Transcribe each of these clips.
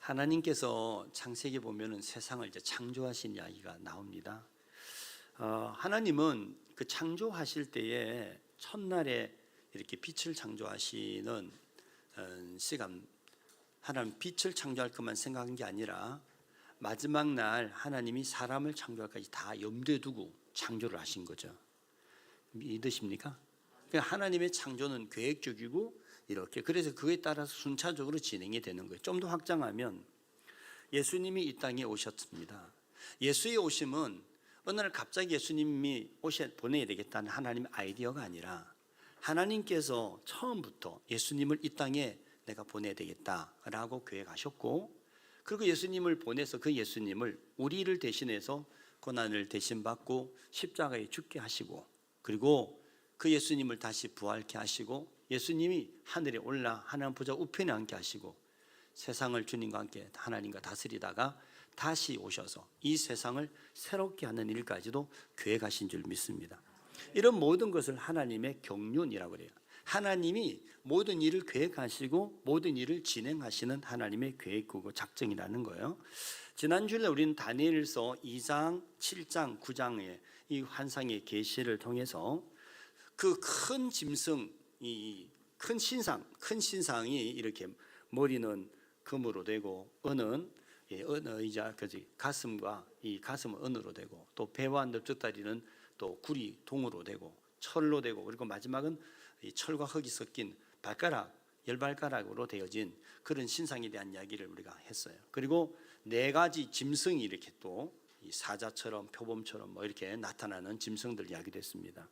하나님께서 창세기 보면은 세상을 이제 창조하신 이야기가 나옵니다. 하나님은 그 창조하실 때에 첫날에 이렇게 빛을 창조하시는 시간, 하나님 빛을 창조할 것만 생각한 게 아니라 마지막 날 하나님이 사람을 창조할까지 다 염두에 두고 창조를 하신 거죠. 믿으십니까? 그러니까 하나님의 창조는 계획적이고 이렇게, 그래서 그에 따라서 순차적으로 진행이 되는 거예요. 좀 더 확장하면 예수님이 이 땅에 오셨습니다. 예수의 오심은 어느 날 갑자기 예수님이 보내야 되겠다는 하나님의 아이디어가 아니라 하나님께서 처음부터 예수님을 이 땅에 내가 보내야 되겠다라고 계획하셨고, 그리고 예수님을 보내서 그 예수님을 우리를 대신해서 고난을 대신받고 십자가에 죽게 하시고, 그리고 그 예수님을 다시 부활케 하시고, 예수님이 하늘에 올라 하나님 보좌 우편에 앉게 하시고, 세상을 주님과 함께 하나님과 다스리다가 다시 오셔서 이 세상을 새롭게 하는 일까지도 계획하신 줄 믿습니다. 이런 모든 것을 하나님의 경륜이라고 그래요. 하나님이 모든 일을 계획하시고 모든 일을 진행하시는 하나님의 계획이고 작정이라는 거예요. 지난주에 우리는 다니엘서 2장, 7장, 9장의 이 환상의 계시를 통해서 그 큰 짐승, 이 큰 신상이 이렇게 머리는 금으로 되고 은은 은의자 가슴과 이 가슴은 은으로 되고, 또 배와 넓적다리는 또 굴이 동으로 되고 철로 되고, 그리고 마지막은 이 철과 흙이 섞인 발가락, 열발가락으로 되어진 그런 신상에 대한 이야기를 우리가 했어요. 그리고 네 가지 짐승이 이렇게 또 이 사자처럼 표범처럼 뭐 이렇게 나타나는 짐승들 이야기도 했습니다.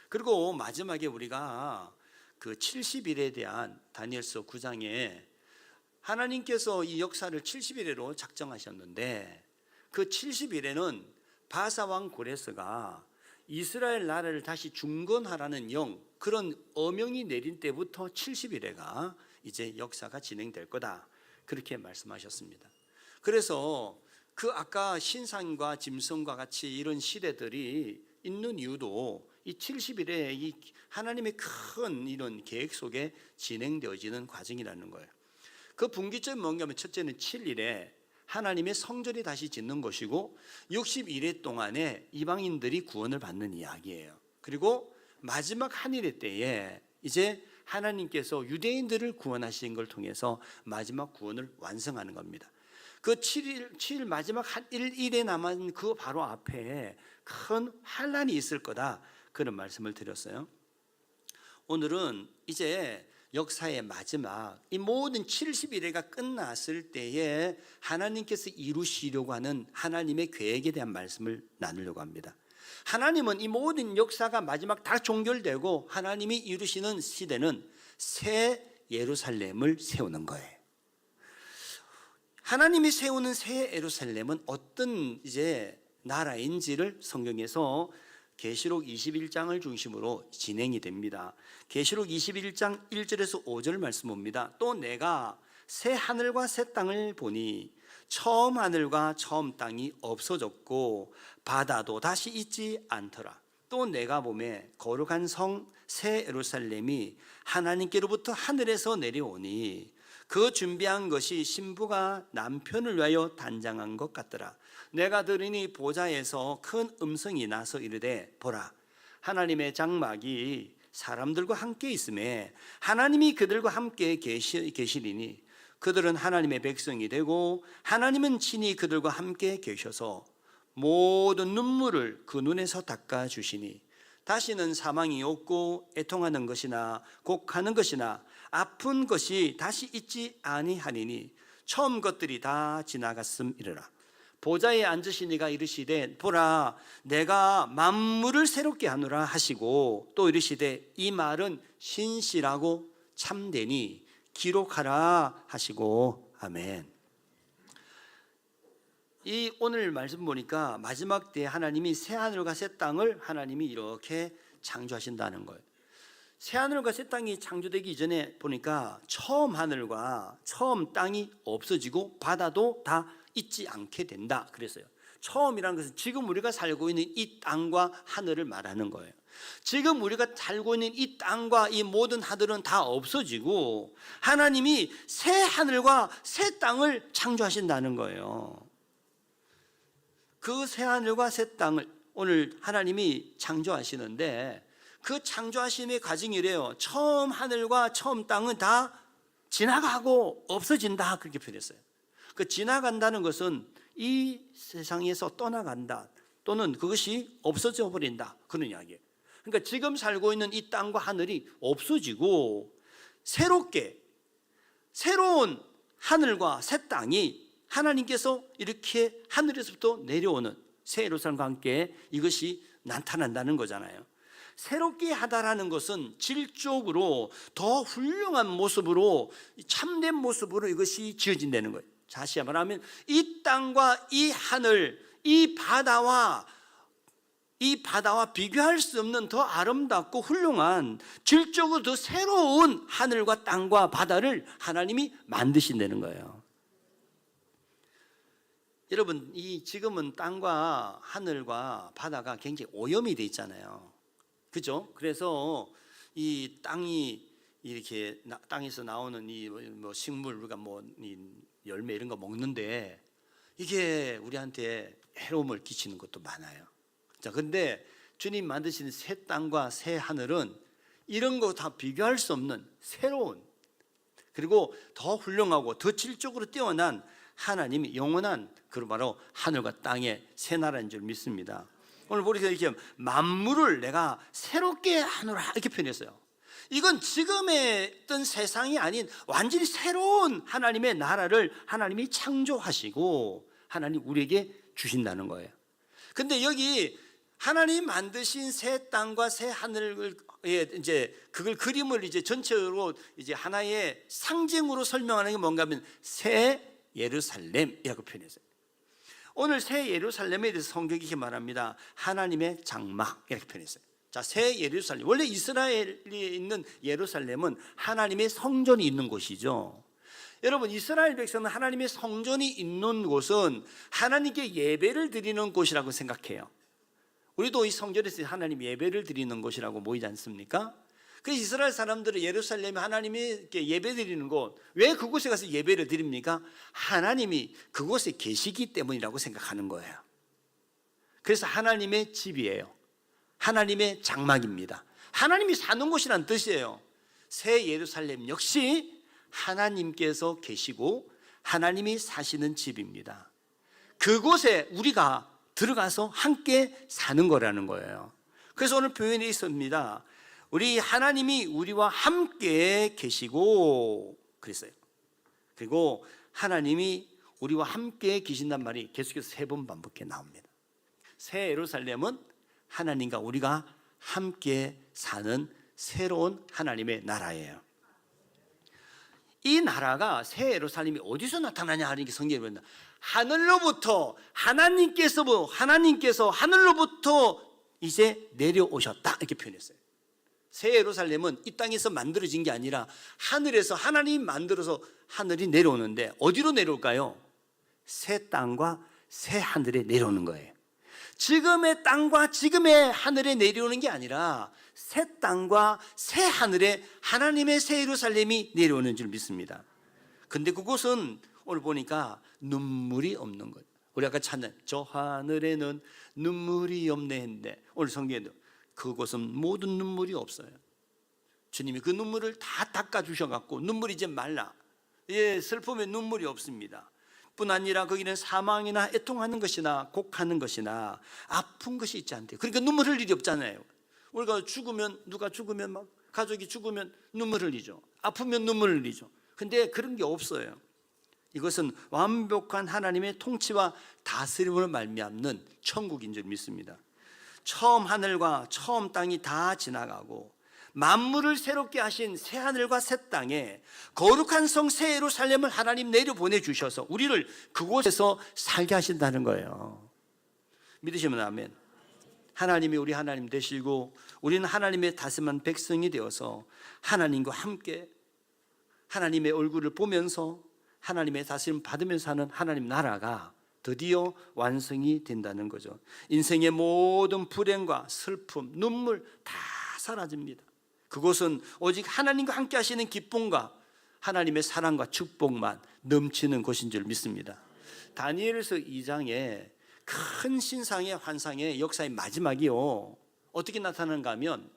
그리고 마지막에 우리가 그 70일에 대한 다니엘서 9장에 하나님께서 이 역사를 70일로 작정하셨는데, 그 70일에는 바사왕 고레스가 이스라엘 나라를 다시 중건하라는 그런 어명이 내린 때부터 70일에가 이제 역사가 진행될 거다, 그렇게 말씀하셨습니다. 그래서 그 아까 신상과 짐승과 같이 이런 시대들이 있는 이유도 이 70일에 이 하나님의 큰 이런 계획 속에 진행되어지는 과정이라는 거예요. 그 분기점이 뭔가 하면, 첫째는 7일에 하나님의 성전이 다시 짓는 것이고 60일의 동안에 이방인들이 구원을 받는 이야기예요. 그리고 마지막 한일의 때에 이제 하나님께서 유대인들을 구원하신 걸 통해서 마지막 구원을 완성하는 겁니다. 그 7일 마지막 한 1일에 남은 그 바로 앞에 큰 환란이 있을 거다, 그런 말씀을 드렸어요. 오늘은 이제 역사의 마지막 이 모든 70일회가 끝났을 때에 하나님께서 이루시려고 하는 하나님의 계획에 대한 말씀을 나누려고 합니다. 하나님은 이 모든 역사가 마지막 다 종결되고 하나님이 이루시는 시대는 새 예루살렘을 세우는 거예요. 하나님이 세우는 새 예루살렘은 어떤 이제 나라인지를 성경에서 계시록 21장을 중심으로 진행이 됩니다. 계시록 21장 1절에서 5절 말씀 봅니다. 또 내가 새 하늘과 새 땅을 보니 처음 하늘과 처음 땅이 없어졌고 바다도 다시 있지 않더라. 또 내가 보매 거룩한 성 새 예루살렘이 하나님께로부터 하늘에서 내려오니 그 준비한 것이 신부가 남편을 위하여 단장한 것 같더라. 내가 들으니 보좌에서 큰 음성이 나서 이르되 보라, 하나님의 장막이 사람들과 함께 있음에 하나님이 그들과 함께 계시리니 그들은 하나님의 백성이 되고 하나님은 친히 그들과 함께 계셔서 모든 눈물을 그 눈에서 닦아주시니 다시는 사망이 없고 애통하는 것이나 곡하는 것이나 아픈 것이 다시 있지 아니하니니 처음 것들이 다 지나갔음이르라. 보좌에 앉으신 이가 이르시되 보라, 내가 만물을 새롭게 하노라 하시고, 또 이르시되 이 말은 신실하고 참되니 기록하라 하시고. 아멘. 이 오늘 말씀 보니까 마지막 때 하나님이 새 하늘과 새 땅을 하나님이 이렇게 창조하신다는 거예요. 새 하늘과 새 땅이 창조되기 이전에 보니까 처음 하늘과 처음 땅이 없어지고 바다도 다 있지 않게 된다 그랬어요. 처음이라는 것은 지금 우리가 살고 있는 이 땅과 하늘을 말하는 거예요. 지금 우리가 살고 있는 이 땅과 이 모든 하늘은 다 없어지고 하나님이 새 하늘과 새 땅을 창조하신다는 거예요. 그 새 하늘과 새 땅을 오늘 하나님이 창조하시는데 그 창조하심의 과정이래요. 처음 하늘과 처음 땅은 다 지나가고 없어진다, 그렇게 표현했어요. 그 지나간다는 것은 이 세상에서 떠나간다 또는 그것이 없어져 버린다, 그런 이야기예요. 그러니까 지금 살고 있는 이 땅과 하늘이 없어지고 새로운 하늘과 새 땅이 하나님께서 이렇게 하늘에서부터 내려오는 새 예루살렘과 함께 이것이 나타난다는 거잖아요. 새롭게 하다라는 것은 질적으로 더 훌륭한 모습으로, 참된 모습으로 이것이 지어진다는 거예요. 다시 말하면 이 땅과 이 하늘, 이 바다와 비교할 수 없는 더 아름답고 훌륭한, 질적으로 더 새로운 하늘과 땅과 바다를 하나님이 만드신다는 거예요. 여러분, 이 지금은 땅과 하늘과 바다가 굉장히 오염이 돼 있잖아요. 그죠? 그래서 이 땅이 이렇게 땅에서 나오는 이 뭐 식물, 우리가 뭐 이 열매 이런 거 먹는데 이게 우리한테 해로움을 끼치는 것도 많아요. 자, 근데 주님 만드신 새 땅과 새 하늘은 이런 거 다 비교할 수 없는 새로운, 그리고 더 훌륭하고 더 질적으로 뛰어난 하나님이 영원한 그 바로 하늘과 땅의 새 나라인 줄 믿습니다. 오늘 보니까 이렇게 만물을 내가 새롭게 하노라 이렇게 표현했어요. 이건 지금의 어떤 세상이 아닌 완전히 새로운 하나님의 나라를 하나님이 창조하시고 하나님 우리에게 주신다는 거예요. 근데 여기 하나님 만드신 새 땅과 새 하늘을 이제 그걸 그림을 이제 전체로 이제 하나의 상징으로 설명하는 게 뭔가 하면 새 예루살렘이라고 표현했어요. 오늘 새 예루살렘에 대해서 성경이 이렇게 말합니다. 하나님의 장막 이렇게 표현했어요. 자, 새 예루살렘, 원래 이스라엘에 있는 예루살렘은 하나님의 성전이 있는 곳이죠. 여러분, 이스라엘 백성은 하나님의 성전이 있는 곳은 하나님께 예배를 드리는 곳이라고 생각해요. 우리도 이 성전에서 하나님 예배를 드리는 곳이라고 모이지 않습니까? 그래서 이스라엘 사람들은 예루살렘에 하나님이 예배 드리는 곳, 왜 그곳에 가서 예배를 드립니까? 하나님이 그곳에 계시기 때문이라고 생각하는 거예요. 그래서 하나님의 집이에요. 하나님의 장막입니다. 하나님이 사는 곳이란 뜻이에요. 새 예루살렘 역시 하나님께서 계시고 하나님이 사시는 집입니다. 그곳에 우리가 들어가서 함께 사는 거라는 거예요. 그래서 오늘 표현이 있습니다. 우리 하나님이 우리와 함께 계시고 그랬어요. 그리고 하나님이 우리와 함께 계신단 말이 계속해서 3번 반복해 나옵니다. 새 예루살렘은 하나님과 우리가 함께 사는 새로운 하나님의 나라예요. 이 나라가 새 예루살렘이 어디서 나타나냐 하는 게 성경에 보입니다. 하늘로부터 하나님께서 하늘로부터 이제 내려오셨다 이렇게 표현했어요. 새 예루살렘은 이 땅에서 만들어진 게 아니라 하늘에서 하나님이 만들어서 하늘이 내려오는데 어디로 내려올까요? 새 땅과 새 하늘에 내려오는 거예요. 지금의 땅과 지금의 하늘에 내려오는 게 아니라 새 땅과 새 하늘에 하나님의 새 예루살렘이 내려오는 줄 믿습니다. 근데 그곳은 오늘 보니까 눈물이 없는 거예요. 우리 아까 찾는 저 하늘에는 눈물이 없네 했는데 오늘 성경에도 그곳은 모든 눈물이 없어요. 주님이 그 눈물을 다 닦아주셔갖고 눈물이 이제 말라. 슬픔에 눈물이 없습니다. 뿐 아니라 거기는 사망이나 애통하는 것이나 곡하는 것이나 아픈 것이 있지 않대요. 그러니까 눈물 흘릴 일이 없잖아요. 우리가 죽으면, 누가 죽으면 막 가족이 죽으면 눈물 흘리죠. 아프면 눈물 흘리죠. 근데 그런 게 없어요. 이것은 완벽한 하나님의 통치와 다스림을 말미암는 천국인 줄 믿습니다. 처음 하늘과 처음 땅이 다 지나가고 만물을 새롭게 하신 새 하늘과 새 땅에 거룩한 성 새 예루살렘을 하나님 내려보내 주셔서 우리를 그곳에서 살게 하신다는 거예요. 믿으시면 아멘. 하나님이 우리 하나님 되시고 우리는 하나님의 다스림한 백성이 되어서 하나님과 함께 하나님의 얼굴을 보면서 하나님의 다스림 받으면서 사는 하나님 나라가 드디어 완성이 된다는 거죠. 인생의 모든 불행과 슬픔, 눈물 다 사라집니다. 그곳은 오직 하나님과 함께 하시는 기쁨과 하나님의 사랑과 축복만 넘치는 곳인 줄 믿습니다. 다니엘서 2장에 큰 신상의 환상의 역사의 마지막이요, 어떻게 나타나는가 하면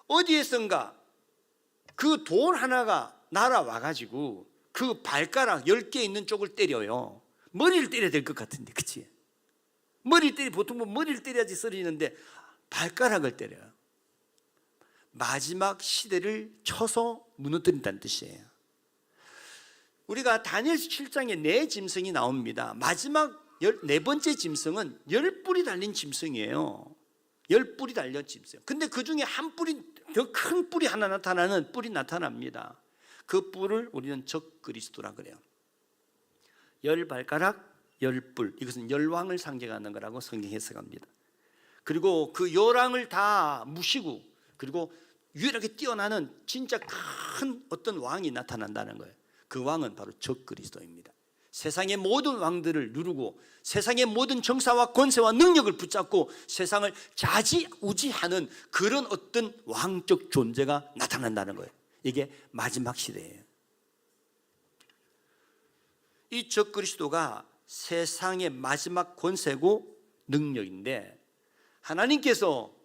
어디에선가 그 돌 하나가 날아와가지고 그 발가락 10개 있는 쪽을 때려요. 머리를 때려야 될 것 같은데, 그치? 보통 머리를 때려야지 쓰러지는데 발가락을 때려요. 마지막 시대를 쳐서 무너뜨린다는 뜻이에요. 우리가 다니엘서 7장에 네 짐승이 나옵니다. 마지막 14번째 짐승은 10뿔이 달린 짐승이에요. 10뿔이 달린 짐승. 근데 그 중에 한 뿔이, 더 큰 뿔이 하나 나타나는 뿔이 나타납니다. 그 뿔을 우리는 적그리스도라 그래요. 10발가락 10뿔, 이것은 열왕을 상징하는 거라고 성경 해석합니다. 그리고 그 열왕을 다 무시고 그리고 유일하게 뛰어나는 진짜 큰 어떤 왕이 나타난다는 거예요. 그 왕은 바로 적그리스도입니다. 세상의 모든 왕들을 누르고 세상의 모든 정사와 권세와 능력을 붙잡고 세상을 좌지우지하는 그런 어떤 왕적 존재가 나타난다는 거예요. 이게 마지막 시대예요. 이 적그리스도가 세상의 마지막 권세고 능력인데, 하나님께서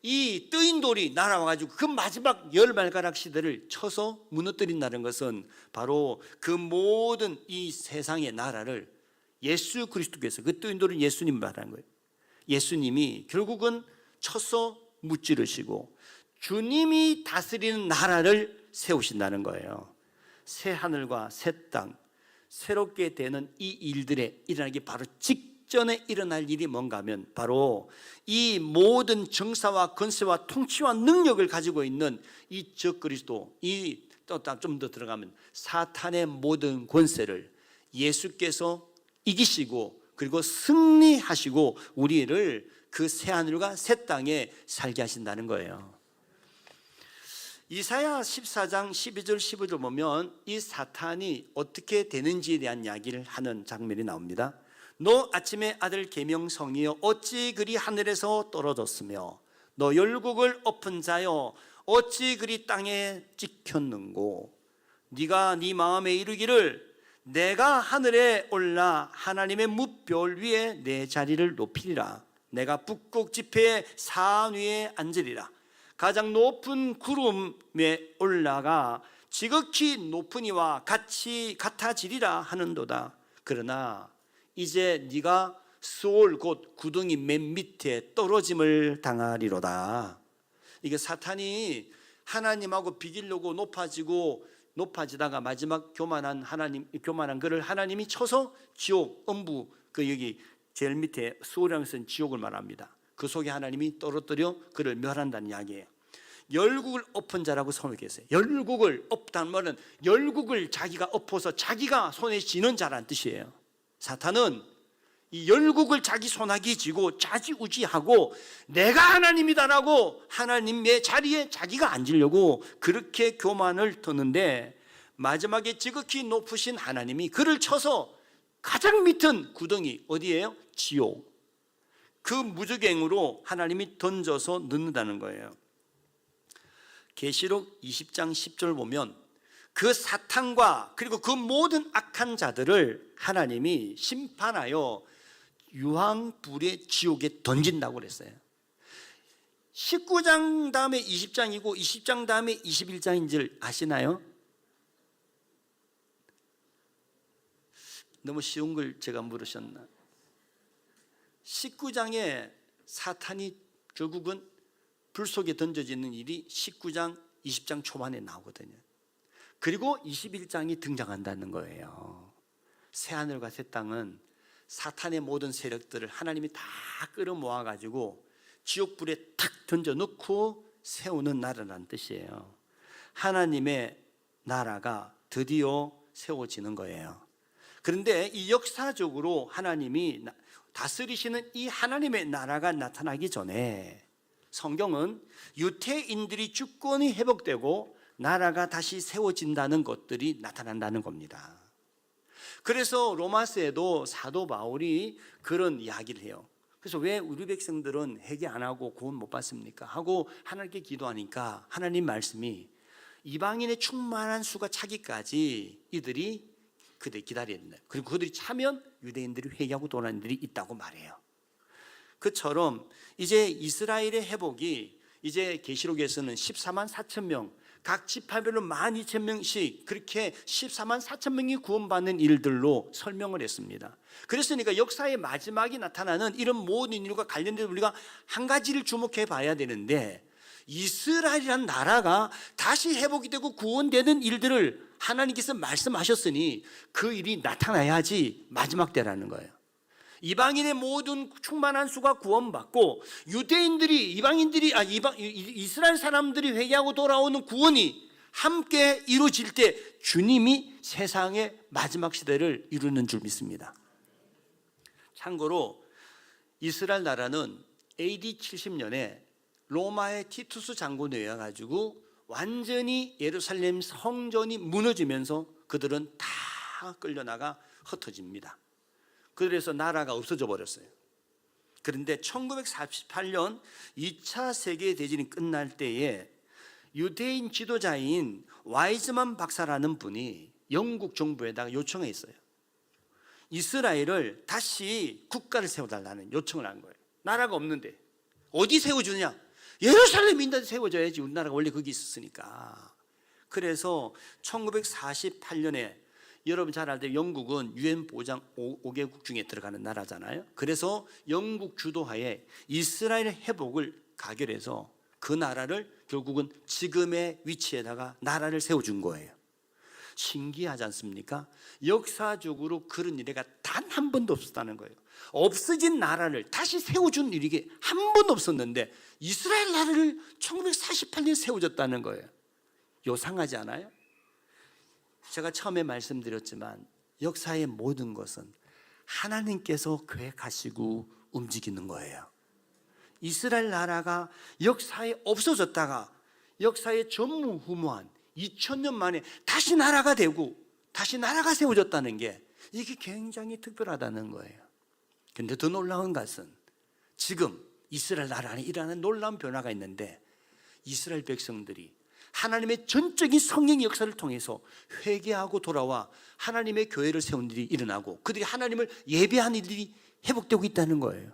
이 뜨인 돌이 날아와가지고 그 마지막 10발가락 시대를 쳐서 무너뜨린다는 것은 바로 그 모든 이 세상의 나라를 예수 그리스도께서, 그 뜨인 돌은 예수님 말하는 거예요. 예수님이 결국은 쳐서 무찌르시고 주님이 다스리는 나라를 세우신다는 거예요. 새 하늘과 새 땅, 새롭게 되는 이 일들에 일어나기 바로 직전에 일어날 일이 뭔가 하면 바로 이 모든 정사와 권세와 통치와 능력을 가지고 있는 이 적그리스도, 이 또 좀 더 들어가면 사탄의 모든 권세를 예수께서 이기시고 그리고 승리하시고 우리를 그 새 하늘과 새 땅에 살게 하신다는 거예요. 이사야 14장 12절 15절 보면 이 사탄이 어떻게 되는지에 대한 이야기를 하는 장면이 나옵니다. 너 아침의 아들 계명성이여 어찌 그리 하늘에서 떨어졌으며 너 열국을 엎은 자여 어찌 그리 땅에 찍혔는고 네가 네 마음에 이르기를 내가 하늘에 올라 하나님의 뭇별 위에 내 자리를 높이리라. 내가 북극 지폐의 산 위에 앉으리라. 가장 높은 구름에 올라가 지극히 높은 이와 같이 같아지리라 하는도다. 그러나 이제 네가 수올 곧 구덩이 맨 밑에 떨어짐을 당하리로다. 이게 사탄이 하나님하고 비기려고 높아지다가 마지막 교만한 그를 하나님이 쳐서 지옥, 음부, 그 여기 제일 밑에 수올이라는 것은 지옥을 말합니다. 그 속에 하나님이 떨어뜨려 그를 멸한다는 이야기예요. 열국을 엎은 자라고 선언했어요. 열국을 엎다는 말은 열국을 자기가 엎어서 자기가 손에 쥐는 자라는 뜻이에요. 사탄은 이 열국을 자기 손아귀에 쥐고 좌지우지하고 내가 하나님이다라고 하나님의 자리에 자기가 앉으려고 그렇게 교만을 터는데, 마지막에 지극히 높으신 하나님이 그를 쳐서 가장 밑은 구덩이, 어디예요? 지옥, 그 무저갱으로 하나님이 던져서 넣는다는 거예요. 계시록 20장 10절 보면 그 사탄과 그리고 그 모든 악한 자들을 하나님이 심판하여 유황불의 지옥에 던진다고 그랬어요. 19장 다음에 20장이고 20장 다음에 21장인 줄 아시나요? 너무 쉬운 걸 제가 물으셨나? 19장에 사탄이 결국은 불 속에 던져지는 일이 19장, 20장 초반에 나오거든요. 그리고 21장이 등장한다는 거예요. 새하늘과 새 땅은 사탄의 모든 세력들을 하나님이 다 끌어모아가지고 지옥불에 탁 던져놓고 세우는 나라라는 뜻이에요. 하나님의 나라가 드디어 세워지는 거예요. 그런데 이 역사적으로 하나님이 다스리시는 이 하나님의 나라가 나타나기 전에 성경은 유태인들이 주권이 회복되고 나라가 다시 세워진다는 것들이 나타난다는 겁니다. 그래서 로마서에도 사도 바울이 그런 이야기를 해요. 그래서 왜 우리 백성들은 회개 안 하고 구원 못 받습니까? 하고 하나님께 기도하니까 하나님 말씀이 이방인의 충만한 수가 차기까지 이들이 그들 기다려야 된다. 그리고 그들이 차면 유대인들이 회개하고 돌아오는 일이 있다고 말해요. 그처럼 이제 이스라엘의 회복이 이제 계시록에서는 14만 4천 명, 각 지파별로 12,000명씩 그렇게 14만 4천 명이 구원받는 일들로 설명을 했습니다. 그랬으니까 역사의 마지막이 나타나는 이런 모든 일과 관련돼서 우리가 한 가지를 주목해 봐야 되는데, 이스라엘이라는 나라가 다시 회복이 되고 구원되는 일들을 하나님께서 말씀하셨으니 그 일이 나타나야지 마지막 때라는 거예요. 이방인의 모든 충만한 수가 구원받고 유대인들이 이스라엘 사람들이 회개하고 돌아오는 구원이 함께 이루어질 때 주님이 세상의 마지막 시대를 이루는 줄 믿습니다. 참고로 이스라엘 나라는 AD 70년에 로마의 티투스 장군에 의해 가지고 완전히 예루살렘 성전이 무너지면서 그들은 다 끌려나가 흩어집니다. 그래서 나라가 없어져 버렸어요. 그런데 1948년 2차 세계대전이 끝날 때에 유대인 지도자인 와이즈만 박사라는 분이 영국 정부에다가 요청을 했어요. 이스라엘을 다시 국가를 세워달라는 요청을 한 거예요. 나라가 없는데 어디 세워주느냐? 예루살렘 인데 세워져야지. 우리나라가 원래 거기 있었으니까. 그래서 1948년에 여러분 잘 알듯 영국은 UN 보장 5개국 중에 들어가는 나라잖아요. 그래서 영국 주도하에 이스라엘 회복을 가결해서 그 나라를 결국은 지금의 위치에다가 나라를 세워준 거예요. 신기하지 않습니까? 역사적으로 그런 일이 단 한 번도 없었다는 거예요. 없어진 나라를 다시 세워준 일이 한 번도 없었는데 이스라엘 나라를 1948년에 세워졌다는 거예요. 요상하지 않아요? 제가 처음에 말씀드렸지만 역사의 모든 것은 하나님께서 계획하시고 움직이는 거예요. 이스라엘 나라가 역사에 없어졌다가 역사의 전무후무한 2000년 만에 다시 나라가 되고 다시 나라가 세워졌다는 게 이게 굉장히 특별하다는 거예요. 그런데 더 놀라운 것은 지금 이스라엘 나라 안에 일어나는 놀라운 변화가 있는데, 이스라엘 백성들이 하나님의 전적인 성령의 역사를 통해서 회개하고 돌아와 하나님의 교회를 세운 일이 일어나고 그들이 하나님을 예배하는 일이 회복되고 있다는 거예요.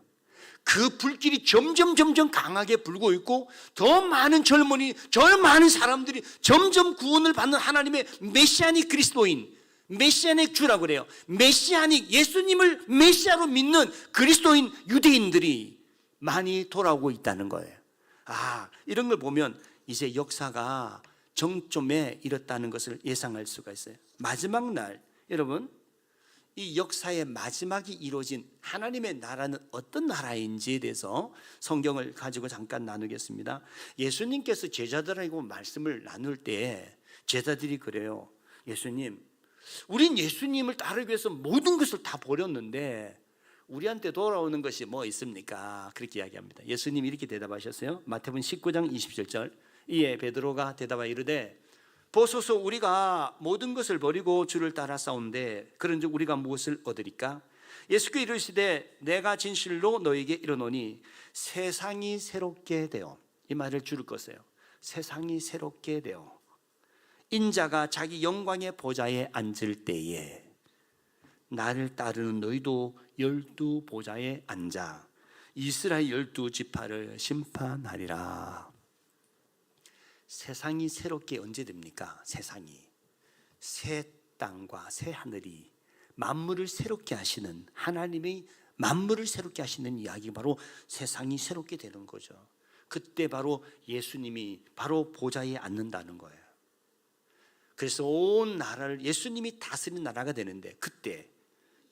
그 불길이 점점 강하게 불고 있고 더 많은 젊은이, 더 많은 사람들이 점점 구원을 받는 하나님의 메시아닉 그리스도인, 메시아닉 주라고 그래요. 메시아닉, 예수님을 메시아로 믿는 그리스도인 유대인들이 많이 돌아오고 있다는 거예요. 이런 걸 보면 이제 역사가 정점에 이뤘다는 것을 예상할 수가 있어요. 마지막 날, 여러분, 이 역사의 마지막이 이루어진 하나님의 나라는 어떤 나라인지에 대해서 성경을 가지고 잠깐 나누겠습니다. 예수님께서 제자들하고 말씀을 나눌 때 제자들이 그래요. 예수님, 우린 예수님을 따르기 위해서 모든 것을 다 버렸는데 우리한테 돌아오는 것이 뭐 있습니까? 그렇게 이야기합니다. 예수님이 이렇게 대답하셨어요. 마태복음 19장 27절. 이에 베드로가 대답하여 이르되 보소서, 우리가 모든 것을 버리고 주를 따라 싸운데 그런즉 우리가 무엇을 얻으리까? 예수께서 이르시되 내가 진실로 너에게 이르노니 세상이 새롭게 되어, 이 말을 줄일 것이에요. 세상이 새롭게 되어 인자가 자기 영광의 보좌에 앉을 때에 나를 따르는 너희도 12 보좌에 앉아 이스라엘 12 지파를 심판하리라. 세상이 새롭게 언제 됩니까? 세상이, 새 땅과 새 하늘이 만물을 새롭게 하시는, 하나님의 만물을 새롭게 하시는 이야기, 바로 세상이 새롭게 되는 거죠. 그때 바로 예수님이 바로 보좌에 앉는다는 거예요. 그래서 온 나라를 예수님이 다스리는 나라가 되는데, 그때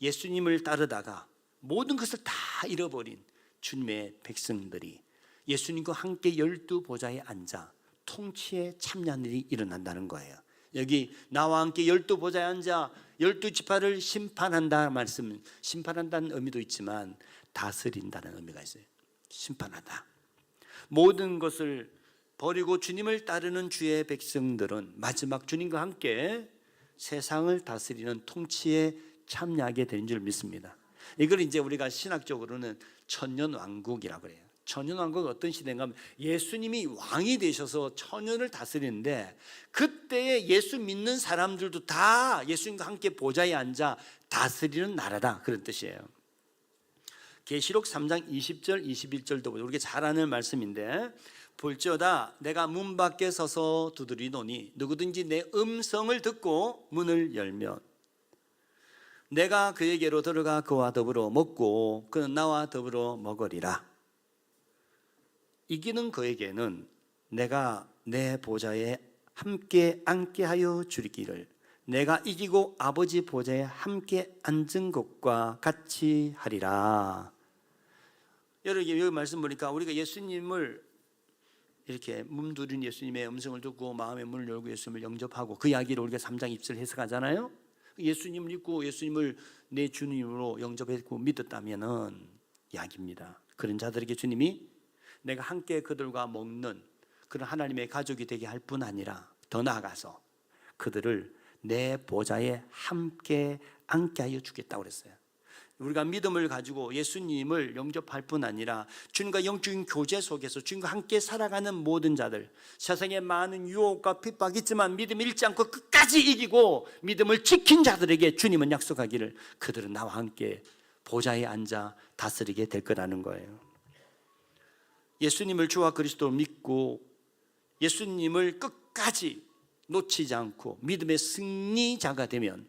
예수님을 따르다가 모든 것을 다 잃어버린 주님의 백성들이 예수님과 함께 12 보좌에 앉아 통치에 참여하는 일이 일어난다는 거예요. 여기 나와 함께 12 보좌에 앉아 12 지파를 심판한다 말씀은, 심판한다는 의미도 있지만 다스린다는 의미가 있어요. 심판하다. 모든 것을 버리고 주님을 따르는 주의 백성들은 마지막 주님과 함께 세상을 다스리는 통치에 참여하게 되는 줄 믿습니다. 이걸 이제 우리가 신학적으로는 천년왕국이라고 그래요. 천년왕국은 어떤 시대인가 하면 예수님이 왕이 되셔서 천년을 다스리는데, 그때에 예수 믿는 사람들도 다 예수님과 함께 보좌에 앉아 다스리는 나라다, 그런 뜻이에요. 계시록 3장 20절 21절도 우리가 잘 아는 말씀인데, 볼지어다 내가 문 밖에 서서 두드리노니 누구든지 내 음성을 듣고 문을 열면 내가 그에게로 들어가 그와 더불어 먹고 그는 나와 더불어 먹으리라. 이기는 그에게는 내가 내 보좌에 함께 앉게 하여 주리기를 내가 이기고 아버지 보좌에 함께 앉은 것과 같이 하리라. 여러분, 여기 말씀 보니까 우리가 예수님을 이렇게 몸두린 예수님의 음성을 듣고 마음의 문을 열고 예수님을 영접하고 그 이야기를 우리가 3장 20절 해석하잖아요. 예수님을 믿고 예수님을 내 주님으로 영접했고 믿었다면은 이야기입니다. 그런 자들에게 주님이 내가 함께 그들과 먹는 그런 하나님의 가족이 되게 할 뿐 아니라 더 나아가서 그들을 내 보좌에 함께 앉게 하여 주겠다고 그랬어요. 우리가 믿음을 가지고 예수님을 영접할 뿐 아니라 주님과 영적인 교제 속에서 주님과 함께 살아가는 모든 자들, 세상에 많은 유혹과 핍박이 있지만 믿음 잃지 않고 끝까지 이기고 믿음을 지킨 자들에게 주님은 약속하기를 그들은 나와 함께 보좌에 앉아 다스리게 될 거라는 거예요. 예수님을 주와 그리스도로 믿고 예수님을 끝까지 놓치지 않고 믿음의 승리자가 되면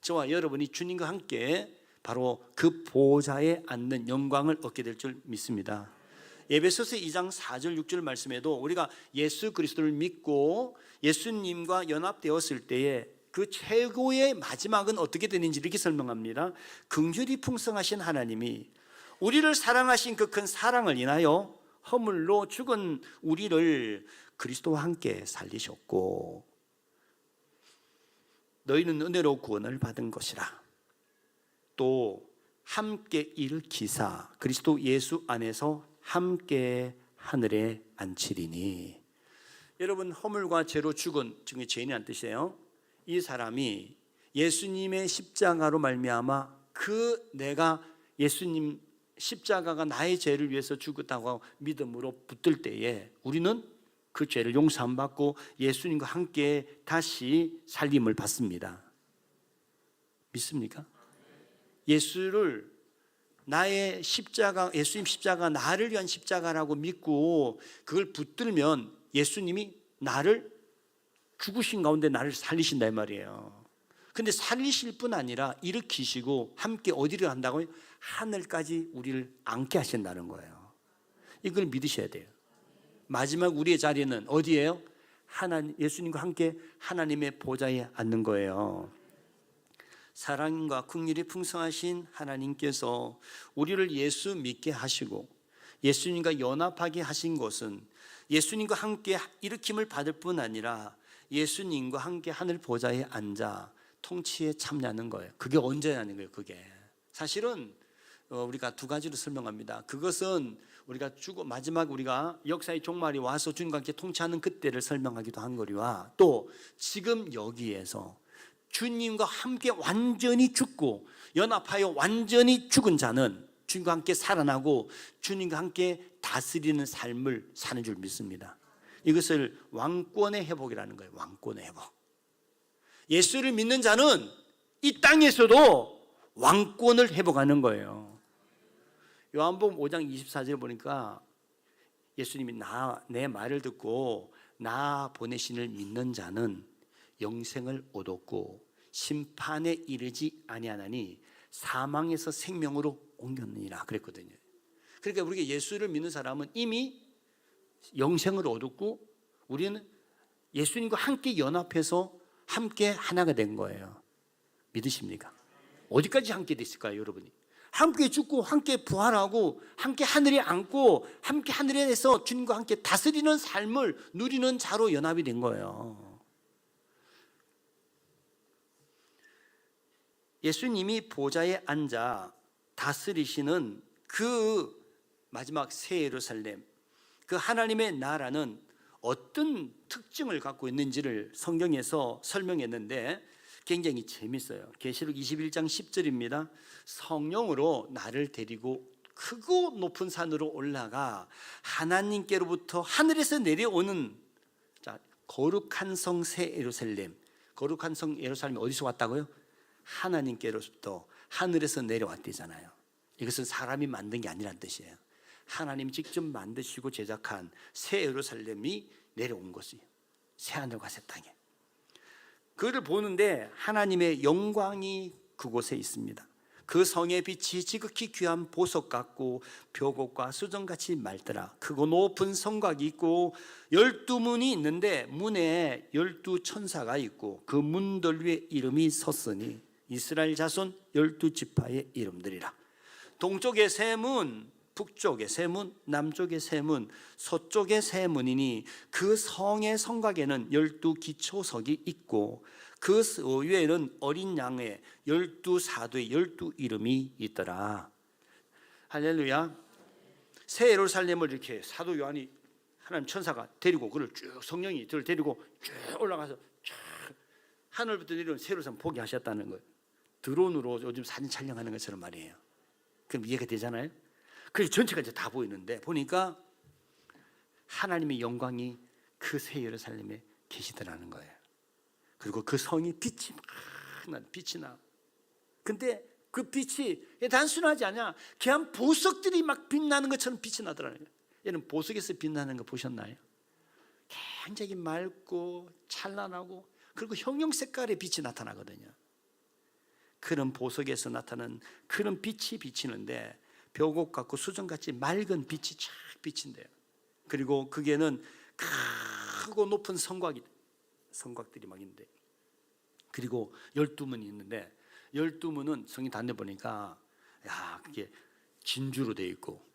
저와 여러분이 주님과 함께 바로 그 보좌에 앉는 영광을 얻게 될 줄 믿습니다. 에베소서 2장 4절 6절 말씀에도 우리가 예수 그리스도를 믿고 예수님과 연합되었을 때에 그 최고의 마지막은 어떻게 되는지 이렇게 설명합니다. 긍휼이 풍성하신 하나님이 우리를 사랑하신 그 큰 사랑을 인하여 허물로 죽은 우리를 그리스도와 함께 살리셨고 너희는 은혜로 구원을 받은 것이라. 또 함께 일으키사 그리스도 예수 안에서 함께 하늘에 앉히리니. 여러분, 허물과 죄로 죽은 중에 죄인이란 뜻이에요. 이 사람이 예수님의 십자가로 말미암아 그 내가 예수님 십자가가 나의 죄를 위해서 죽었다고 믿음으로 붙들 때에 우리는 그 죄를 용서함 받고 예수님과 함께 다시 살림을 받습니다. 믿습니까? 예수를 나의 십자가, 예수님 십자가 나를 위한 십자가라고 믿고 그걸 붙들면 예수님이 나를 죽으신 가운데 나를 살리신다 이 말이에요. 근데 살리실 뿐 아니라 일으키시고 함께 어디를 간다고요? 하늘까지 우리를 앉게 하신다는 거예요. 이걸 믿으셔야 돼요. 마지막 우리의 자리는 어디예요? 예수님과 함께 하나님의 보좌에 앉는 거예요. 사랑과 긍휼이 풍성하신 하나님께서 우리를 예수 믿게 하시고 예수님과 연합하게 하신 것은 예수님과 함께 일으킴을 받을 뿐 아니라 예수님과 함께 하늘 보좌에 앉아 통치에 참여하는 거예요. 그게 언제냐는 거예요. 그게 사실은 우리가 두 가지로 설명합니다. 그것은 우리가 마지막 우리가 역사의 종말이 와서 주님과 함께 통치하는 그때를 설명하기도 한 거리와 또 지금 여기에서 주님과 함께 완전히 죽고 연합하여 완전히 죽은 자는 주님과 함께 살아나고 주님과 함께 다스리는 삶을 사는 줄 믿습니다. 이것을 왕권의 회복이라는 거예요. 왕권의 회복. 예수를 믿는 자는 이 땅에서도 왕권을 회복하는 거예요. 요한복음 5장 24절에 보니까 예수님이 내 말을 듣고 나 보내신 이를 믿는 자는 영생을 얻었고 심판에 이르지 아니하나니 사망에서 생명으로 옮겼느니라 그랬거든요. 그러니까 우리가 예수를 믿는 사람은 이미 영생을 얻었고 우리는 예수님과 함께 연합해서 함께 하나가 된 거예요. 믿으십니까? 어디까지 함께 됐을까요, 여러분이? 함께 죽고 함께 부활하고 함께 하늘에 앉고 함께 하늘에서 주님과 함께 다스리는 삶을 누리는 자로 연합이 된 거예요. 예수님이 보좌에 앉아 다스리시는 그 마지막 새 예루살렘, 그 하나님의 나라는 어떤 특징을 갖고 있는지를 성경에서 설명했는데 굉장히 재밌어요. 계시록 21장 10절입니다. 성령으로 나를 데리고 크고 높은 산으로 올라가 하나님께로부터 하늘에서 내려오는, 자, 거룩한 성 새 예루살렘. 거룩한 성 예루살렘이 어디서 왔다고요? 하나님께로부터 하늘에서 내려왔대잖아요. 이것은 사람이 만든 게 아니란 뜻이에요. 하나님 직접 만드시고 제작한 새 예루살렘이 내려온 것이에요. 새 하늘과 새 땅에. 그를 보는데 하나님의 영광이 그곳에 있습니다. 그 성의 빛이 지극히 귀한 보석 같고 벽옥과 수정같이 맑더라. 크고 높은 성곽이 있고 12문이 있는데 문에 12천사가 있고 그 문들 위에 이름이 섰으니 이스라엘 자손 12지파의 이름들이라. 동쪽의 세 문, 북쪽의 세 문, 남쪽의 세 문, 서쪽의 세 문이니 그 성의 성곽에는 12기초석이 있고 그 위에는 어린 양의 12사도의 12이름이 있더라. 할렐루야. 새 예루살렘을 이렇게 사도 요한이, 하나님 천사가 데리고 그를 쭉, 성령이 그를 데리고 쭉 올라가서 쭉 하늘부터 내려온 새 예루살렘 보게 하셨다는 거예요. 드론으로 요즘 사진 촬영하는 것처럼 말이에요. 그럼 이해가 되잖아요. 그래서 전체가 이제 다 보이는데 보니까 하나님의 영광이 그 새 예루살렘에 계시더라는 거예요. 그리고 그 성이 빛이 나. 근데 그 빛이 단순하지 않냐? 귀한 보석들이 막 빛나는 것처럼 빛이 나더라는 거예요. 얘는 보석에서 빛나는 거 보셨나요? 굉장히 맑고 찬란하고 그리고 형형 색깔의 빛이 나타나거든요. 그런 보석에서 나타나는 그런 빛이 비치는데 벽옥 같고 수정같이 맑은 빛이 쫙 비친대요. 그리고 그게는 크고 높은 성곽들이 막 있는데, 그리고 12문이 있는데 12문은 성이 닫내 보니까 그게 진주로 되어 있고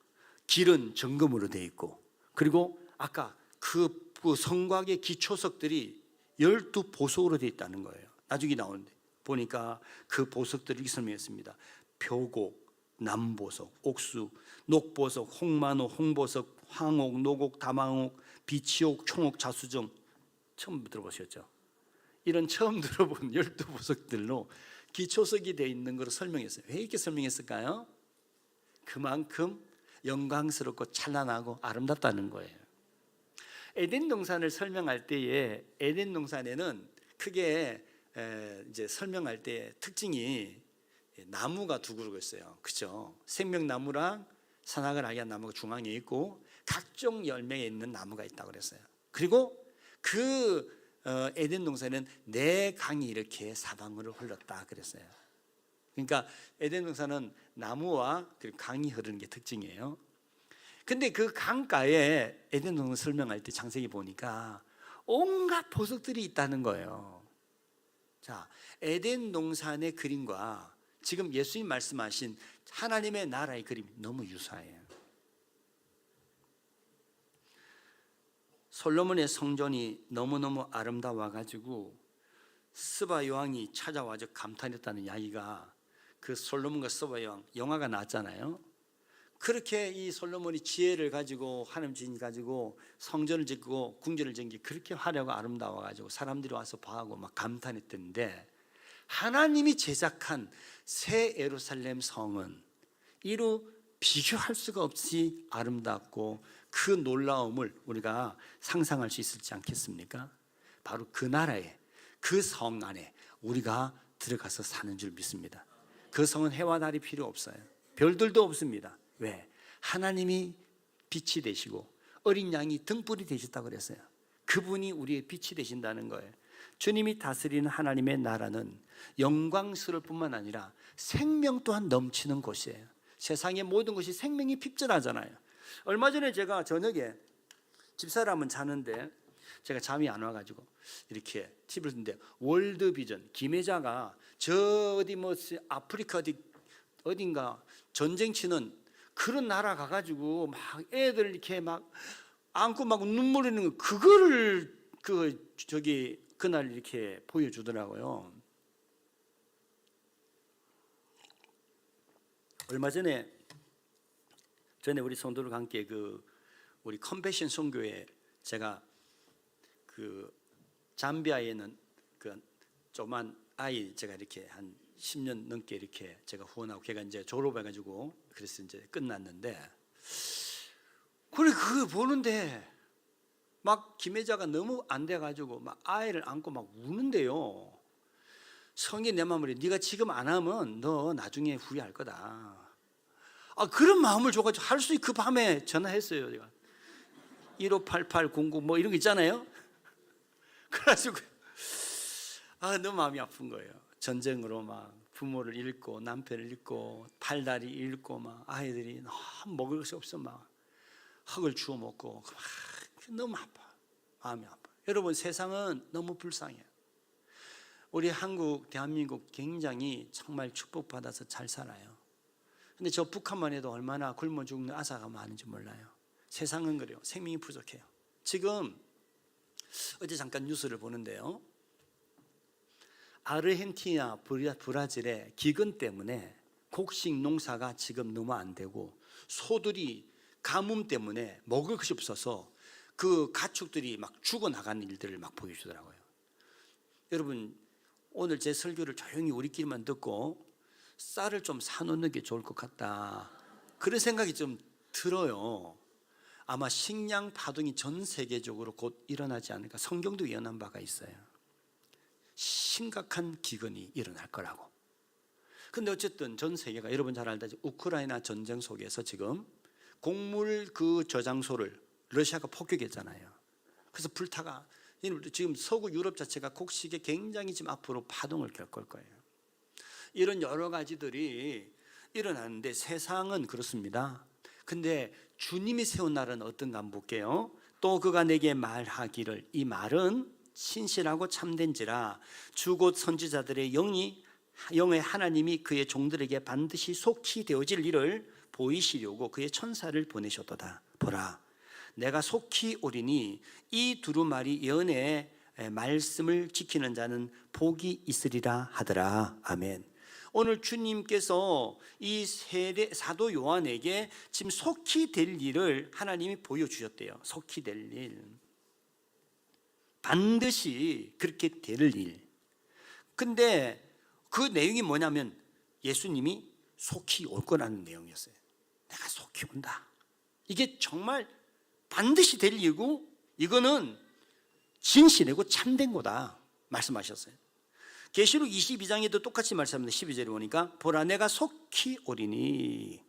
길은 정금으로 되어 있고, 그리고 아까 그 성곽의 기초석들이 12보석으로 되어 있다는 거예요. 나중에 나오는데 보니까 그 보석들을 이렇게 설명했습니다. 벽옥, 남보석, 옥수, 녹보석, 홍만호, 홍보석, 황옥, 노곡, 다망옥, 비치옥, 총옥, 자수정. 처음 들어보셨죠? 이런 처음 들어본 12보석들로 기초석이 되어 있는 것으로 설명했어요. 왜 이렇게 설명했을까요? 그만큼 영광스럽고 찬란하고 아름답다는 거예요. 에덴 동산을 설명할 때에 에덴 동산에는 크게 이제 설명할 때 특징이 나무가 두 그루가 있어요. 그죠? 생명나무랑 선악을 알게 한 나무가 중앙에 있고 각종 열매에 있는 나무가 있다고 그랬어요. 그리고 그 에덴 동산에는 네 강이 이렇게 사방으로 흘렀다 그랬어요. 그러니까 에덴 동산은 나무와 그리고 강이 흐르는 게 특징이에요. 근데 그 강가에 에덴 동산 설명할 때 창세기 보니까 온갖 보석들이 있다는 거예요. 자, 에덴 동산의 그림과 지금 예수님 말씀하신 하나님의 나라의 그림이 너무 유사해요. 솔로몬의 성전이 너무너무 아름다워가지고 스바 여왕이 찾아와서 감탄했다는 이야기가, 그 솔로몬과 스바 여왕 영화가 나왔잖아요. 그렇게 이 솔로몬이 지혜를 가지고 하나님 지혜를 가지고 성전을 짓고 궁전을 짓는 게 그렇게 화려하고 아름다워가지고 사람들이 와서 봐하고 막 감탄했던데, 하나님이 제작한 새 예루살렘 성은 이루 비교할 수가 없이 아름답고 그 놀라움을 우리가 상상할 수 있을지 않겠습니까? 바로 그 나라에, 그 성 안에 우리가 들어가서 사는 줄 믿습니다. 그 성은 해와 달이 필요 없어요. 별들도 없습니다. 왜? 하나님이 빛이 되시고 어린 양이 등불이 되셨다고 그랬어요. 그분이 우리의 빛이 되신다는 거예요. 주님이 다스리는 하나님의 나라는 영광스러울 뿐만 아니라 생명 또한 넘치는 곳이에요. 세상의 모든 것이 생명이 핍절하잖아요. 얼마 전에 제가 저녁에 집사람은 자는데 제가 잠이 안 와가지고 이렇게 TV를 듣는데 월드비전 김혜자가 저 어디 뭐 아프리카 어딘가 전쟁 치는 그런 나라 가가지고 막 애들 이렇게 막 안고 막 눈물 흘리는 거, 그거를 그날 이렇게 보여주더라고요. 얼마 전에 우리 성도들과 함께 우리 컴패션 선교회, 제가 그 잠비아에 있는 그 조그만 아이 제가 이렇게 한 10년 넘게 이렇게 제가 후원하고 걔가 이제 졸업해가지고 그래서 이제 끝났는데, 그래 그거 보는데 막 김혜자가 너무 안 돼가지고 막 아이를 안고 막 우는데요. 성이 내 마음으로 네가 지금 안 하면 너 나중에 후회할 거다. 그런 마음을 줘가지고 할 수 있게 그 밤에 전화했어요. 제가 158809 뭐 이런 거 있잖아요. 그래가지고 너무 마음이 아픈 거예요. 전쟁으로 막 부모를 잃고 남편을 잃고 팔다리 잃고 막 아이들이 너무 먹을 것이 없어 막 흙을 주워 먹고 막 너무 아파. 마음이 아파. 여러분, 세상은 너무 불쌍해요. 우리 한국, 대한민국 굉장히 정말 축복받아서 잘 살아요. 근데 저 북한만 해도 얼마나 굶어 죽는 아사가 많은지 몰라요. 세상은 그래요. 생명이 부족해요. 지금 어제 잠깐 뉴스를 보는데요, 아르헨티나, 브라질의 기근 때문에 곡식 농사가 지금 너무 안 되고 소들이 가뭄 때문에 먹을 것이 없어서 그 가축들이 막 죽어나가는 일들을 막 보여주더라고요. 여러분, 오늘 제 설교를 조용히 우리끼리만 듣고 쌀을 좀 사놓는 게 좋을 것 같다, 그런 생각이 좀 들어요. 아마 식량 파동이 전 세계적으로 곧 일어나지 않을까. 성경도 예언한 바가 있어요. 심각한 기근이 일어날 거라고. 근데 어쨌든 전 세계가, 여러분 잘 알다시피 우크라이나 전쟁 속에서 지금 곡물 그 저장소를 러시아가 폭격했잖아요. 그래서 불타가 지금 서구 유럽 자체가 곡식에 굉장히 지금 앞으로 파동을 겪을 거예요. 이런 여러 가지들이 일어나는데 세상은 그렇습니다. 근데 주님이 세운 날은 어떤가 한번 볼게요. 또 그가 내게 말하기를, 이 말은 신실하고 참된지라 주 곧 선지자들의 영의 하나님이 그의 종들에게 반드시 속히 되어질 일을 보이시려고 그의 천사를 보내셨도다. 보라, 내가 속히 오리니 이 두루마리 예언의 말씀을 지키는 자는 복이 있으리라 하더라. 아멘. 오늘 주님께서 이 사도 요한에게 지금 속히 될 일을 하나님이 보여주셨대요. 속히 될 일, 반드시 그렇게 될 일. 근데 그 내용이 뭐냐면 예수님이 속히 올 거라는 내용이었어요. 내가 속히 온다. 이게 정말 반드시 될 일이고 이거는 진실이고 참된 거다 말씀하셨어요. 계시록 22장에도 똑같이 말씀합니다. 12절에 보니까 보라, 내가 속히 오리니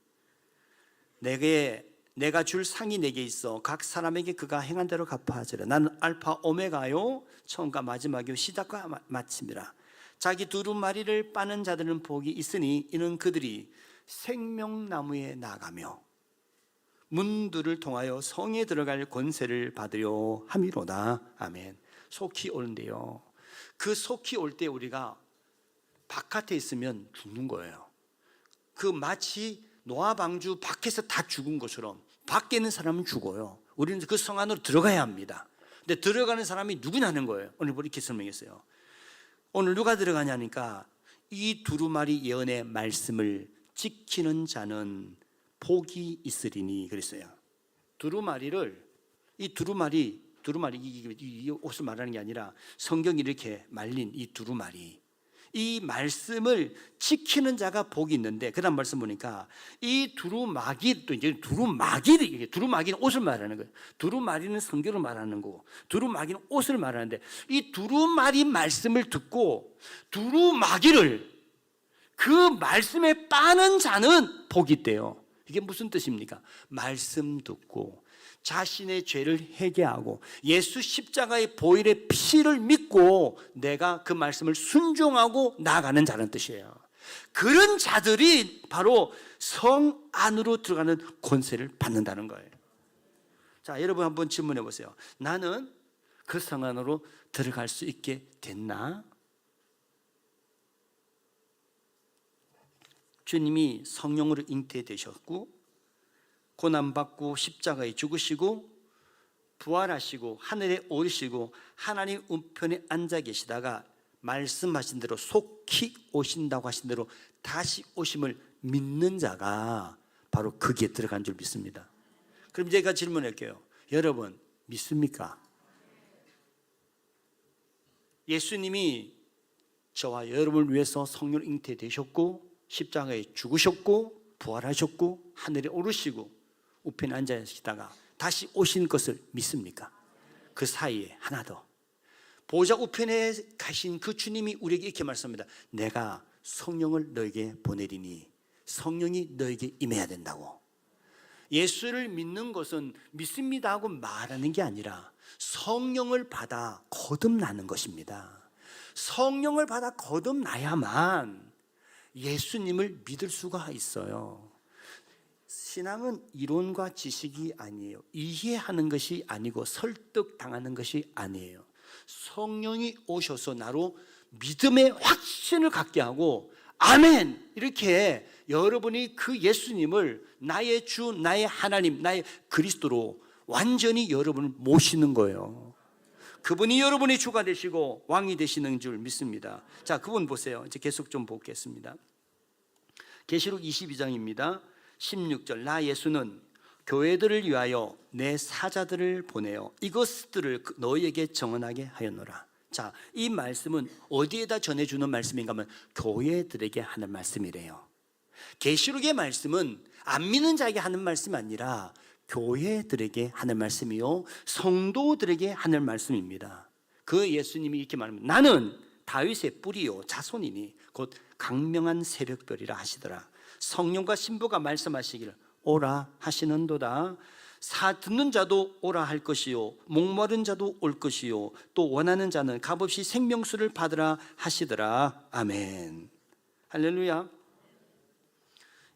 내가 줄 상이 내게 있어 각 사람에게 그가 행한 대로 갚아하리라. 나는 알파 오메가요, 처음과 마지막이요, 시작과 마침이라. 자기 두루마리를 빠는 자들은 복이 있으니 이는 그들이 생명나무에 나가며 문들을 통하여 성에 들어갈 권세를 받으려 함이로다. 아멘. 속히 오는데요, 그 속히 올 때 우리가 바깥에 있으면 죽는 거예요. 그 마치 노아 방주 밖에서 다 죽은 것처럼 밖에 있는 사람은 죽어요. 우리는 그 성 안으로 들어가야 합니다. 근데 들어가는 사람이 누구냐는 거예요. 오늘 이렇게 설명했어요. 오늘 누가 들어가냐니까 이 두루마리 예언의 말씀을 지키는 자는 복이 있으리니 그랬어요. 이 두루마리 이 옷을 말하는 게 아니라 성경이 이렇게 말린 이 두루마리, 이 말씀을 지키는 자가 복이 있는데, 그 다음 말씀 보니까 이 두루마기, 또 이제 두루마기는 옷을 말하는 거예요. 두루마리는 성경을 말하는 거고 두루마기는 옷을 말하는데, 이 두루마리 말씀을 듣고 두루마기를 그 말씀에 빠는 자는 복이 있대요. 이게 무슨 뜻입니까? 말씀 듣고 자신의 죄를 회개하고 예수 십자가의 보혈의 피를 믿고 내가 그 말씀을 순종하고 나아가는 자는 뜻이에요. 그런 자들이 바로 성 안으로 들어가는 권세를 받는다는 거예요. 자, 여러분 한번 질문해 보세요. 나는 그 성 안으로 들어갈 수 있게 됐나? 주님이 성령으로 잉태되셨고 고난받고 십자가에 죽으시고 부활하시고 하늘에 오르시고 하나님 우편에 앉아 계시다가 말씀하신 대로 속히 오신다고 하신 대로 다시 오심을 믿는 자가 바로 거기에 들어간 줄 믿습니다. 그럼 제가 질문할게요. 여러분 믿습니까? 예수님이 저와 여러분을 위해서 성령 잉태되셨고 십자가에 죽으셨고 부활하셨고 하늘에 오르시고 우편에 앉아 계시다가 다시 오신 것을 믿습니까? 그 사이에 하나 더, 보좌 우편에 가신 그 주님이 우리에게 이렇게 말씀합니다. 내가 성령을 너에게 보내리니 성령이 너에게 임해야 된다고. 예수를 믿는 것은 믿습니다 하고 말하는 게 아니라 성령을 받아 거듭나는 것입니다. 성령을 받아 거듭나야만 예수님을 믿을 수가 있어요. 신앙은 이론과 지식이 아니에요. 이해하는 것이 아니고 설득당하는 것이 아니에요. 성령이 오셔서 나로 믿음의 확신을 갖게 하고 아멘 이렇게 여러분이 그 예수님을 나의 주, 나의 하나님, 나의 그리스도로 완전히 여러분을 모시는 거예요. 그분이 여러분의 주가 되시고 왕이 되시는 줄 믿습니다. 자, 그분 보세요. 이제 계속 좀 보겠습니다. 계시록 22장입니다. 16절, 나 예수는 교회들을 위하여 내 사자들을 보내어 이것들을 너희에게 정언하게 하였노라. 자, 이 말씀은 어디에다 전해주는 말씀인가 하면 교회들에게 하는 말씀이래요. 계시록의 말씀은 안 믿는 자에게 하는 말씀이 아니라 교회들에게 하는 말씀이요 성도들에게 하는 말씀입니다. 그 예수님이 이렇게 말합니다. 나는 다윗의 뿌리요 자손이니 곧 강명한 새벽별이라 하시더라. 성령과 신부가 말씀하시기를 오라 하시는도다. 듣는 자도 오라 할 것이요 목마른 자도 올 것이요 또 원하는 자는 값없이 생명수를 받으라 하시더라. 아멘. 할렐루야.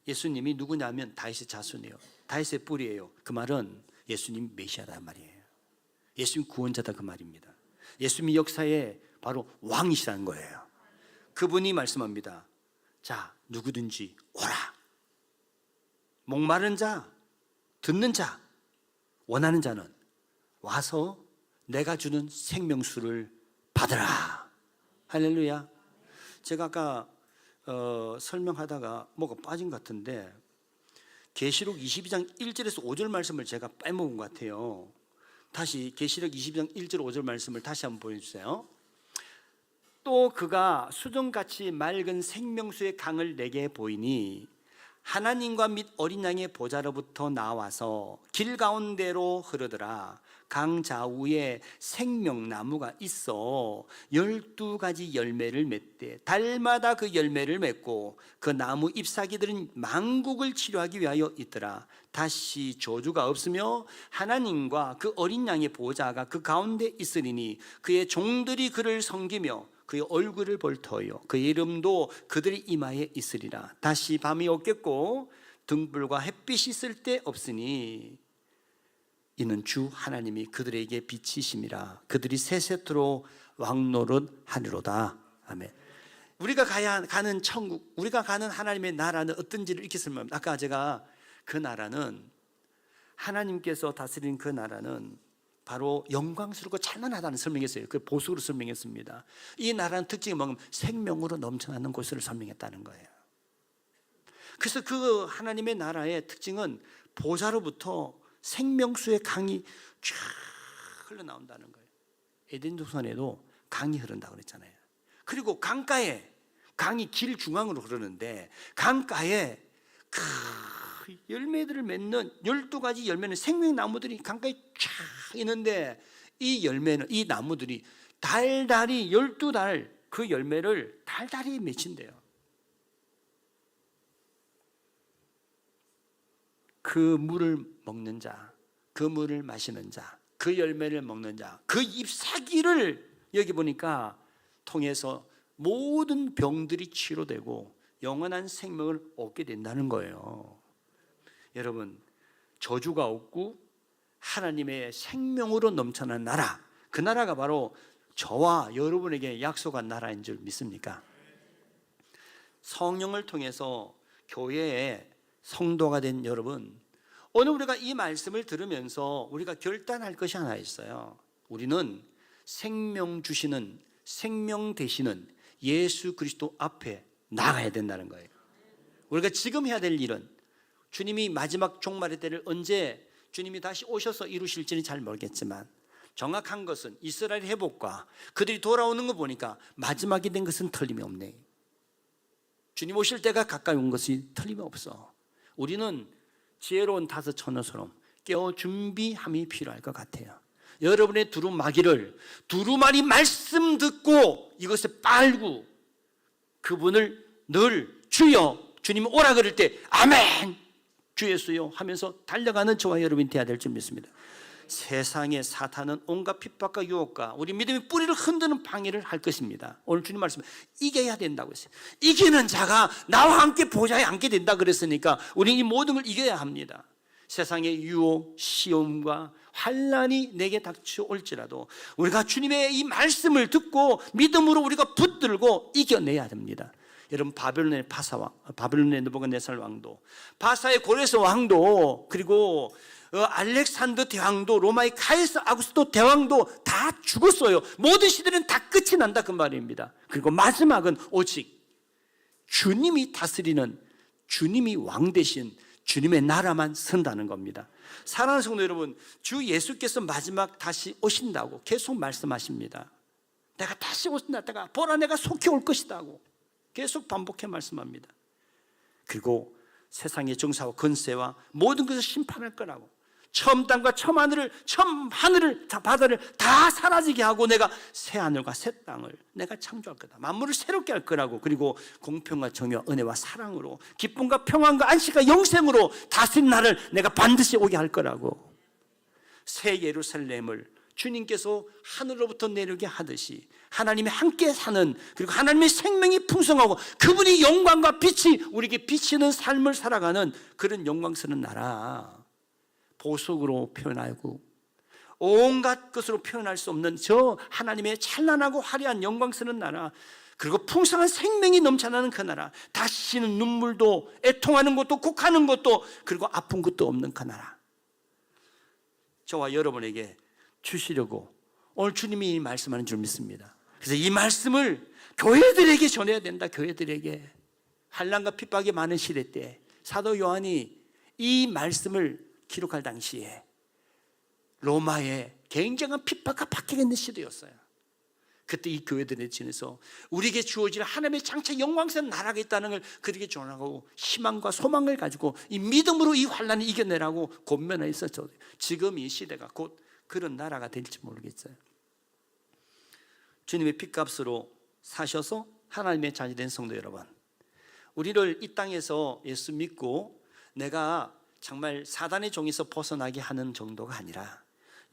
예수님이 누구냐면 다윗의 자손이에요. 다윗의 뿌리예요. 그 말은 예수님 메시아다 말이에요. 예수님 구원자다 그 말입니다. 예수님이 역사에 바로 왕이시라는 거예요. 그분이 말씀합니다. 자, 누구든지 오라. 목마른 자, 듣는 자, 원하는 자는 와서 내가 주는 생명수를 받으라. 할렐루야. 제가 아까 설명하다가 뭐가 빠진 것 같은데 계시록 22장 1절에서 5절 말씀을 제가 빼먹은 것 같아요. 다시 계시록 22장 1절 5절 말씀을 다시 한번 보여주세요. 또 그가 수정같이 맑은 생명수의 강을 내게 보이니 하나님과 및 어린 양의 보좌로부터 나와서 길 가운데로 흐르더라. 강 좌우에 생명나무가 있어 12가지 열매를 맺되 달마다 그 열매를 맺고 그 나무 잎사귀들은 만국을 치료하기 위하여 있더라. 다시 저주가 없으며 하나님과 그 어린 양의 보좌가 그 가운데 있으리니 그의 종들이 그를 섬기며 그의 얼굴을 볼 터요 그의 이름도 그들의 이마에 있으리라. 다시 밤이 없겠고 등불과 햇빛이 있을 때 없으니 이는 주 하나님이 그들에게 빛이심이라. 그들이 세세토록 왕노릇하리로다. 아멘. 우리가 가는 천국, 우리가 가는 하나님의 나라는 어떤지를 이렇게 설명합니다. 아까 제가 그 나라는 하나님께서 다스리는 그 나라는 바로 영광스럽고 찬란하다는 설명했어요. 그 보석으로 설명했습니다. 이 나라는 특징이 뭐냐면 생명으로 넘쳐나는 곳을 설명했다는 거예요. 그래서 그 하나님의 나라의 특징은 보좌로부터 생명수의 강이 쫙 흘러나온다는 거예요. 에덴 동산에도 강이 흐른다고 그랬잖아요. 그리고 강가에 강이 길 중앙으로 흐르는데 강가에 열매들을 맺는 12가지 열매는 생명나무들이 강가에 쫙 있는데 이 열매는 이 나무들이 달달이 12달 그 열매를 달달이 맺힌대요. 그 물을 먹는 자, 그 물을 마시는 자, 그 열매를 먹는 자, 그 잎사귀를 여기 보니까 통해서 모든 병들이 치료되고 영원한 생명을 얻게 된다는 거예요. 여러분, 저주가 없고 하나님의 생명으로 넘쳐난 나라, 그 나라가 바로 저와 여러분에게 약속한 나라인 줄 믿습니까? 성령을 통해서 교회에 성도가 된 여러분, 오늘 우리가 이 말씀을 들으면서 우리가 결단할 것이 하나 있어요. 우리는 생명 주시는, 생명 되시는 예수 그리스도 앞에 나가야 된다는 거예요. 우리가 지금 해야 될 일은 주님이 마지막 종말의 때를 언제 주님이 다시 오셔서 이루실지는 잘 모르겠지만 정확한 것은 이스라엘 회복과 그들이 돌아오는 거 보니까 마지막이 된 것은 틀림이 없네. 주님 오실 때가 가까이 온 것이 틀림이 없어. 우리는 지혜로운 다섯 처녀처럼 깨어 준비함이 필요할 것 같아요. 여러분의 두루마기를 두루마리 말씀 듣고 이것에 빨고 그분을 늘 주여, 주님 오라 그럴 때 아멘 주 예수요 하면서 달려가는 저와 여러분이 되어야 될 줄 믿습니다. 세상의 사탄은 온갖 핍박과 유혹과 우리 믿음의 뿌리를 흔드는 방해를 할 것입니다. 오늘 주님 말씀 이겨야 된다고 했어요. 이기는 자가 나와 함께 보좌에 앉게 된다 그랬으니까 우리는 이 모든 걸 이겨야 합니다. 세상의 유혹, 시험과 환난이 내게 닥쳐올지라도 우리가 주님의 이 말씀을 듣고 믿음으로 우리가 붙들고 이겨내야 됩니다. 여러분, 바벨론의 바사왕, 바벨론의 느부갓네살 왕도, 바사의 고레스 왕도, 그리고 알렉산더 대왕도, 로마의 카이사 아구스토 대왕도 다 죽었어요. 모든 시대는 다 끝이 난다 그 말입니다. 그리고 마지막은 오직 주님이 다스리는, 주님이 왕 대신 주님의 나라만 선다는 겁니다. 사랑하는 성도 여러분, 주 예수께서 마지막 다시 오신다고 계속 말씀하십니다. 내가 다시 오신다, 내가 보라 내가 속히 올 것이다고 계속 반복해 말씀합니다. 그리고 세상의 정사와 권세와 모든 것을 심판할 거라고, 처음 땅과 처음 하늘을 다 바다를 다 사라지게 하고 내가 새 하늘과 새 땅을 내가 창조할 거다. 만물을 새롭게 할 거라고. 그리고 공평과 정의와 은혜와 사랑으로 기쁨과 평안과 안식과 영생으로 다스린 날을 내가 반드시 오게 할 거라고. 새 예루살렘을 주님께서 하늘로부터 내려오게 하듯이 하나님이 함께 사는, 그리고 하나님의 생명이 풍성하고 그분이 영광과 빛이 우리에게 비치는 삶을 살아가는 그런 영광스러운 나라, 보석으로 표현하고 온갖 것으로 표현할 수 없는 저 하나님의 찬란하고 화려한 영광스러운 나라, 그리고 풍성한 생명이 넘쳐나는 그 나라, 다시는 눈물도 애통하는 것도 곡하는 것도 그리고 아픈 것도 없는 그 나라, 저와 여러분에게 주시려고 오늘 주님이 말씀하는 줄 믿습니다. 그래서 이 말씀을 교회들에게 전해야 된다. 교회들에게 환난과 핍박이 많은 시대 때 사도 요한이 이 말씀을 기록할 당시에 로마의 굉장한 핍박과 박해가 있는 시대였어요. 그때 이 교회들에 지내서 우리에게 주어질 하나님의 장차 영광스러운 나라가 있다는 걸 그들에게 전하고 희망과 소망을 가지고 이 믿음으로 이 환난을 이겨내라고 권면하여 있었죠. 지금 이 시대가 곧 그런 나라가 될지 모르겠어요. 주님의 핏값으로 사셔서 하나님의 자녀 된 성도 여러분, 우리를 이 땅에서 예수 믿고 내가 정말 사단의 종에서 벗어나게 하는 정도가 아니라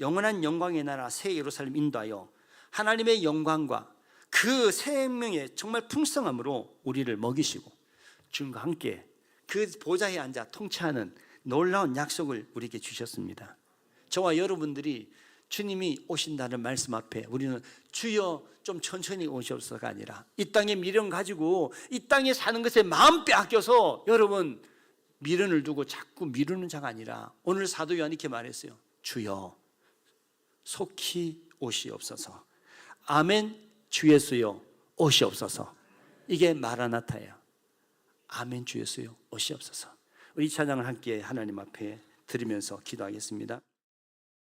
영원한 영광의 나라 새 예루살렘 인도하여 하나님의 영광과 그 생명의 정말 풍성함으로 우리를 먹이시고 주님과 함께 그 보좌에 앉아 통치하는 놀라운 약속을 우리에게 주셨습니다. 저와 여러분들이 주님이 오신다는 말씀 앞에 우리는 주여 좀 천천히 오시옵소서가 아니라 이 땅의 미련 가지고 이 땅에 사는 것에 마음 빼앗겨서 여러분 미련을 두고 자꾸 미루는 자가 아니라 오늘 사도 요한이 이렇게 말했어요. 주여 속히 오시옵소서. 아멘. 주 예수여 오시옵소서. 이게 마라나타예요. 아멘. 주 예수여 오시옵소서. 우리 찬양을 함께 하나님 앞에 드리면서 기도하겠습니다.